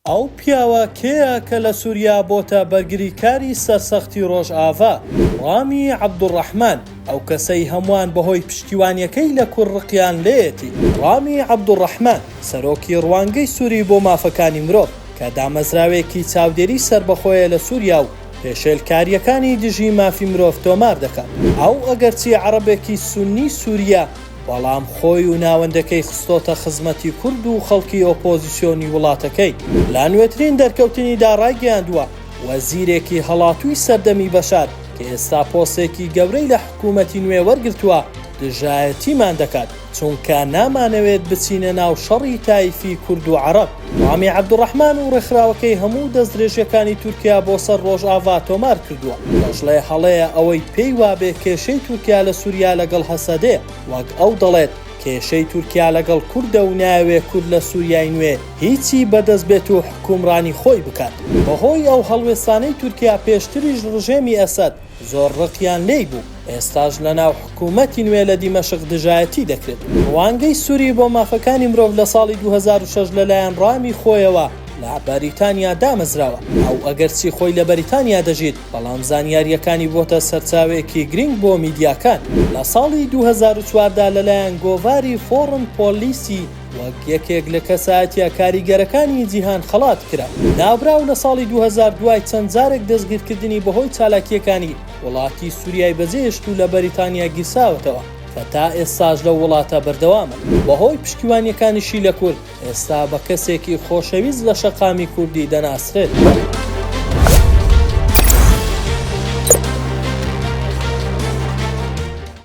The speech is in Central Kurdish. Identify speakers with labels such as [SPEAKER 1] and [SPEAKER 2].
[SPEAKER 1] ئەو پیاوە کێیە کە لە سووریا بۆتە بەرگریکاری سەرسەختی ڕۆژئاوا؟ ڕامی عەبدوڕەحمان، ئەو کەسەی هەمووان بەهۆی پشتیوانیەکەی لە کوڕڕقیان لێیەتی. ڕامی عەبدوڕەحمان سەرۆکی ڕوانگەی سووری بۆ مافەکانی مرۆڤ کە دامەزراوێکی چاودێری سەربەخۆیە لە سووریا و پێشێلکاریەکانی دژی مافی مرۆڤ تۆمار دەکات. ئەو ئەگەرچی عەرەبێکی سونی سووریا، بەڵام خۆی و ناوەندەکەی خستۆتە خزمەتی کورد و خەڵکی ئۆپۆزیسیۆنی وڵاتەکەی. لا نوێترین دەرکەوتنیدا ڕایگەیاندووە وەزیرێکی هەڵاتووی سەردەمی بەشار کە ئێستا پۆستێکی گەورەی لە حکوومەتی نوێ وەرگرتووە دژایەتیمان دەکات چونکە نامانەوێت بچینە ناو شەڕی تایفی کورد و عەرەب. ڕامی عەبدوڕەحمان و ڕێکخراوەکەی هەموو دەستدرێژیەکانی تورکیا بۆ سەر ڕۆژئاوا تۆمار کردووە. دەژڵێ هەڵەیە ئەوەی پێی وابێ کێشەی تورکیا لە سووریا لەگەڵ هەسەدێ، وەک ئەو دەڵێت کێشەی تورکیا لەگەڵ کوردە و ناوێ کورد لە سووریای نوێ هیچی بەدەست بێت و حکومڕانی خۆی بکات. بەهۆی ئەو هەڵوێستانەی تورکیا پێشتریش ڕژێمی ئەسەد زۆر ڕقیان لێی بوو، ئێستاش لە ناو حکوومەتی نوێ لە دیمەشق دژایەتی دەکرێت. ڕوانگەی سووری بۆ مافەکانی مرۆڤ لە ساڵی 2006 لەلایەن ڕامی خۆیەوە لە بەریتانیا دامەزراوە. ئەو ئەگەرچی خۆی لە بەریتانیا دەژیت، بەڵام زانیاریەکانی بۆتە سەرچاوێکی گرنگ بۆ میدیاکان. لە ساڵی 2014 لەلایەن گۆڤاری فۆرن پۆلیسی وەک یەکێک لە کەسایەتیە کاریگەرەکانی جیهان خەڵات کرا. نابراو لە ساڵی 2002 چەند جارێک دەستگیرکردنی بەهۆی چالاکیەکانی وڵاتی سووریای بەجێهێشت و لە بەریتانیا گیرساوەتەوە کە تا ئێستاش لە وڵاتە بەردەوامە. بەهۆی پشتیوانیەکانیشی لە کورد ئێستا بە کەسێکی خۆشەویست لە شەقامی کوردی دەناسرێت.